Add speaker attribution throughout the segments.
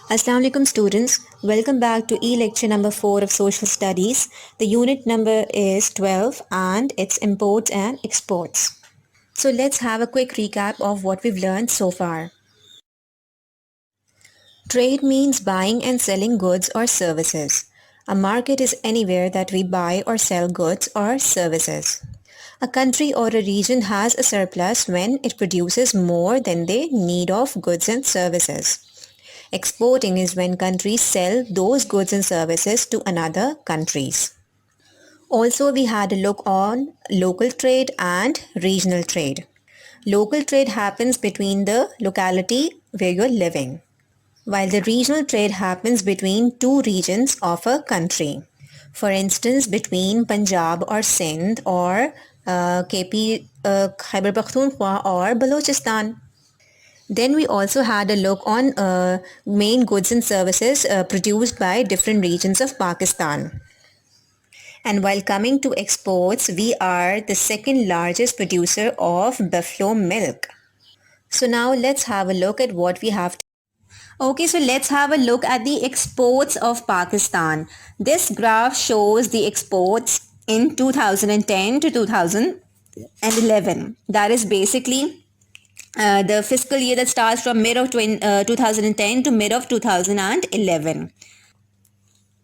Speaker 1: Assalamu alaikum students. Welcome back to e-lecture number 4 of social studies. The unit number is 12 and it's imports and exports. So let's have a quick recap of what we've learned so far. Trade means buying and selling goods or services. A market is anywhere that we buy or sell goods or services. A country or a region has a surplus when it produces more than they need of goods and services. Exporting is when countries sell those goods and services to another countries. Also, we had a look on local trade and regional trade. Local trade happens between the locality where you're living, while the regional trade happens between two regions of a country. For instance, between Punjab or Sindh or KP, Khyber Pakhtunkhwa or Balochistan. Then we also had a look on main goods and services produced by different regions of Pakistan. And while coming to exports, we are the second largest producer of buffalo milk. So now let's have a look at what we have. Okay, so let's have a look at the exports of Pakistan. This graph shows the exports in 2010 to 2011. That is basically the fiscal year that starts from mid of 2010 to mid of 2011.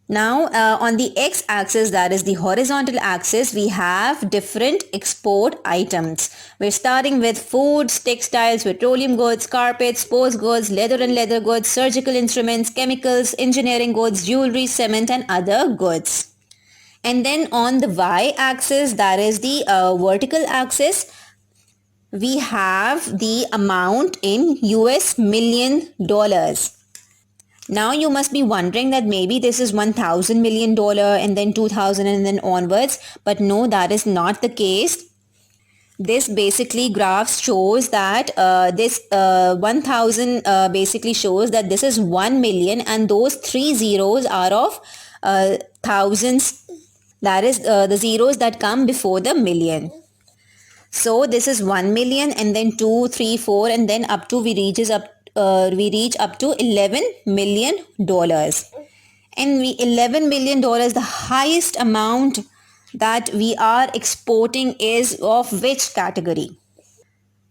Speaker 1: Now on the x-axis, that is the horizontal axis, we have different export items. We're starting with foods, textiles, petroleum goods, carpets, sports goods, leather and leather goods, surgical instruments, chemicals, engineering goods, jewelry, cement and other goods. And then on the y-axis, that is the vertical axis, we have the amount in US million dollars. Now you must be wondering that maybe this is $1,000 million and then 2000 and then onwards, but no, that is not the case. This basically graph shows that this 1000 basically shows that this is 1 million and those three zeros are of thousands, that is the zeros that come before the million. So this is 1 million and then 2, 3, 4 and then up to we reach up to 11 million dollars. And 11 million dollars, the highest amount that we are exporting is of which category?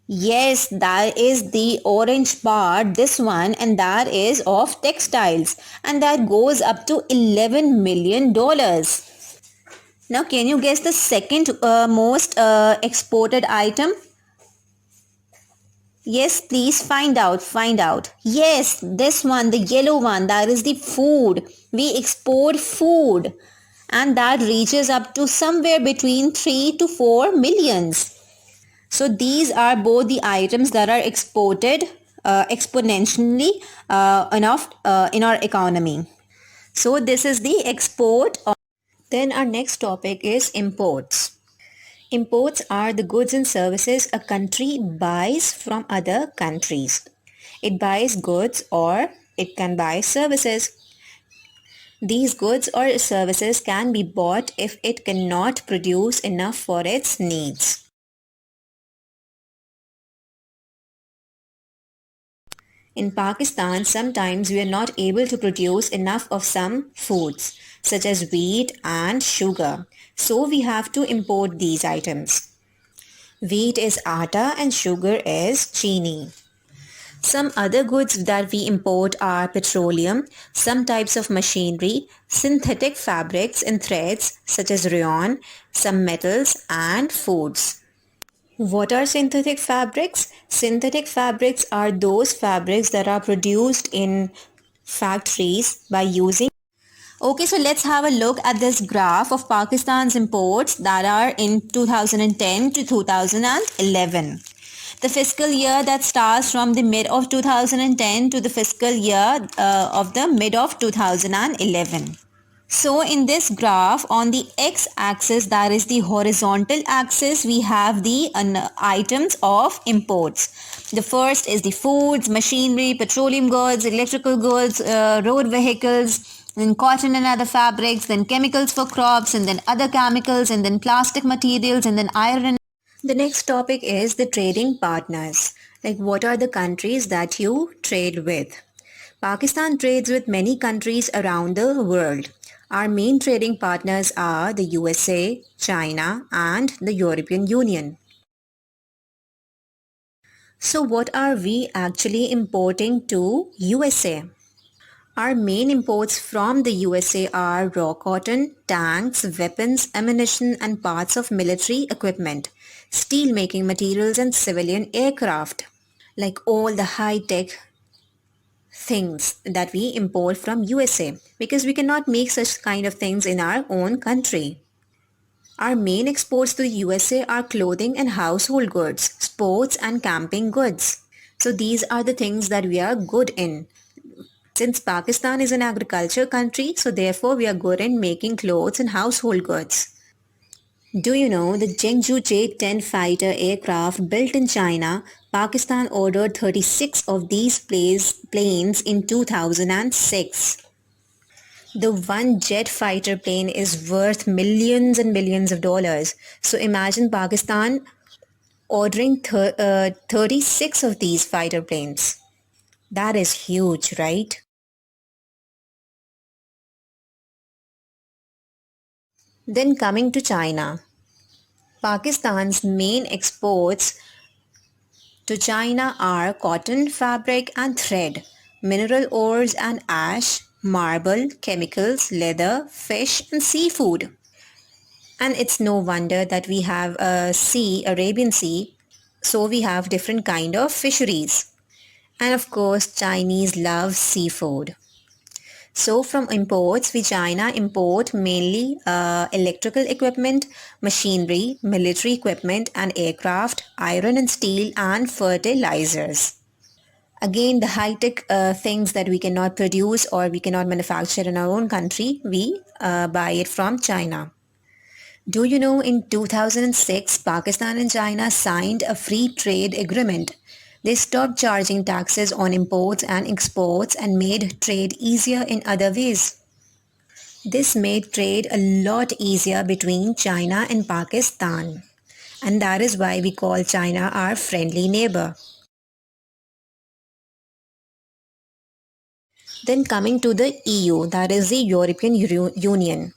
Speaker 1: Yes, that is the orange part, this one, and that is of textiles and that goes up to 11 million dollars. Now, can you guess the second most exported item? Yes, please find out. Yes, this one, the yellow one, that is the food. We export food and that reaches up to somewhere between 3 to 4 millions. So these are both the items that are exported exponentially in our economy. So this is the export. Then our next topic is imports. Imports are the goods and services a country buys from other countries. It buys goods or it can buy services. These goods or services can be bought if it cannot produce enough for its needs. In Pakistan, sometimes we are not able to produce enough of some foods, such as wheat and sugar. So we have to import these items. Wheat is atta and sugar is chini. Some other goods that we import are petroleum, some types of machinery, synthetic fabrics and threads such as rayon, some metals and foods. What are synthetic fabrics? Synthetic fabrics are those fabrics that are produced in factories by using. Okay, so let's have a look at this graph of Pakistan's imports that are in 2010 to 2011. The fiscal year that starts from the mid of 2010 to the fiscal year of the mid of 2011. So in this graph, on the x-axis, that is the horizontal axis, we have the items of imports. The first is the foods, machinery, petroleum goods, electrical goods, road vehicles, then cotton and other fabrics, then chemicals for crops, and then other chemicals, and then plastic materials, and then iron. The next topic is the trading partners. Like, what are the countries that you trade with? Pakistan trades with many countries around the world. Our main trading partners are the USA, China, and the European Union. So what are we actually importing to USA? Our main imports from the USA are raw cotton, tanks, weapons, ammunition and parts of military equipment, steel making materials and civilian aircraft. Like all the high-tech things that we import from USA because we cannot make such kind of things in our own country. Our main exports to the USA are clothing and household goods, sports and camping goods. So these are the things that we are good in. Since Pakistan is an agriculture country, so therefore we are good in making clothes and household goods. Do you know the Zhengzhou J-10 fighter aircraft built in China? Pakistan ordered 36 of these planes in 2006. The one jet fighter plane is worth millions and millions of dollars. So imagine Pakistan ordering 36 of these fighter planes. That is huge, right? Then coming to China. Pakistan's main exports to China are cotton, fabric and thread, mineral ores and ash, marble, chemicals, leather, fish and seafood. And it's no wonder that we have a sea, Arabian Sea, so we have different kind of fisheries. And of course, Chinese love seafood. So from imports, we China import mainly electrical equipment, machinery, military equipment and aircraft, iron and steel and fertilizers. Again, the high-tech things that we cannot produce or we cannot manufacture in our own country, we buy it from China. Do you know in 2006, Pakistan and China signed a free trade agreement. They stopped charging taxes on imports and exports and made trade easier in other ways. This made trade a lot easier between China and Pakistan. And that is why we call China our friendly neighbor. Then coming to the EU, that is the European Union.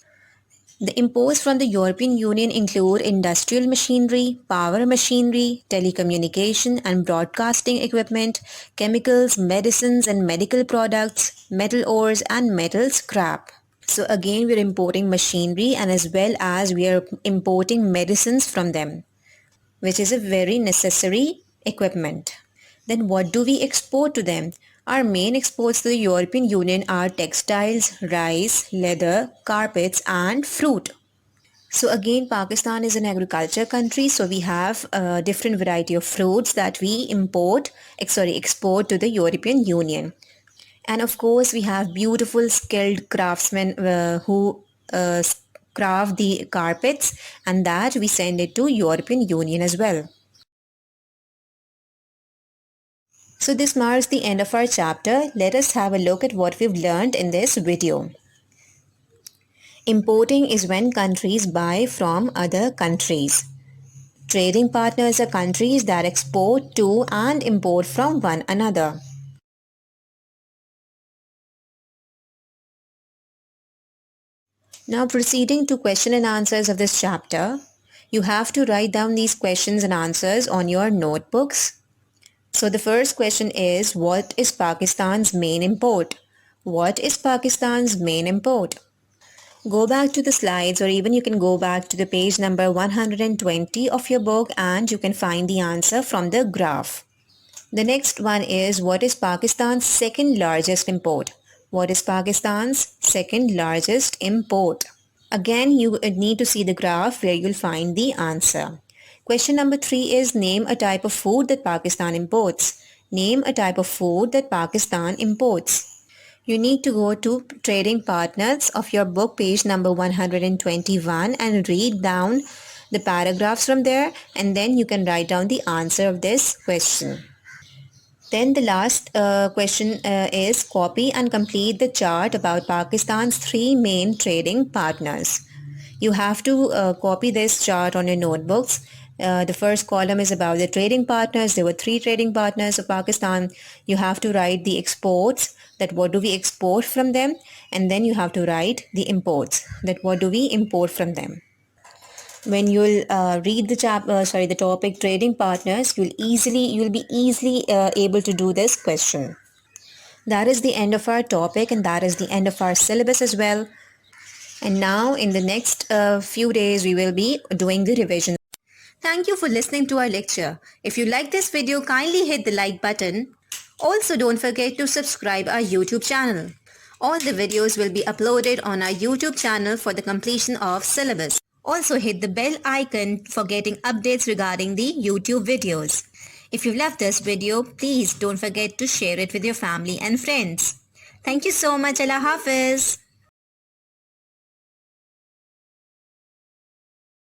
Speaker 1: The imports from the European Union include industrial machinery, power machinery, telecommunication and broadcasting equipment, chemicals, medicines and medical products, metal ores and metal scrap. So again, we're importing machinery and as well as we are importing medicines from them, which is a very necessary equipment. Then what do we export to them? Our main exports to the European Union are textiles, rice, leather, carpets and fruit. So again, Pakistan is an agriculture country, so we have a different variety of fruits that we export to the European Union. And of course, we have beautiful skilled craftsmen who craft the carpets and that we send it to European Union as well. So this marks the end of our chapter. Let us have a look at what we've learned in this video. Importing is when countries buy from other countries. Trading partners are countries that export to and import from one another. Now proceeding to question and answers of this chapter, you have to write down these questions and answers on your notebooks. So the first question is, what is Pakistan's main import? What is Pakistan's main import? Go back to the slides or even you can go back to the page number 120 of your book and you can find the answer from the graph. The next one is, what is Pakistan's second largest import? What is Pakistan's second largest import? Again, you need to see the graph where you'll find the answer. Question number 3 is, name a type of food that Pakistan imports. Name a type of food that Pakistan imports. You need to go to trading partners of your book, page number 121, and read down the paragraphs from there, and then you can write down the answer of this question. Then the last question is, copy and complete the chart about Pakistan's 3 main trading partners. You have to copy this chart on your notebooks. The first column is about the trading partners. There were 3 trading partners of Pakistan. You have to write the exports that what do we export from them, and then you have to write the imports, that what do we import from them. When you'll read the topic trading partners, you'll be easily able to do this question. That is the end of our topic, and that is the end of our syllabus as well. And now in the next few days, we will be doing the revision. Thank you for listening to our lecture. If you like this video, kindly hit the like button. Also, don't forget to subscribe our YouTube channel. All the videos will be uploaded on our YouTube channel for the completion of syllabus. Also, hit the bell icon for getting updates regarding the YouTube videos. If you love this video, please don't forget to share it with your family and friends. Thank you so much. Allah Hafiz.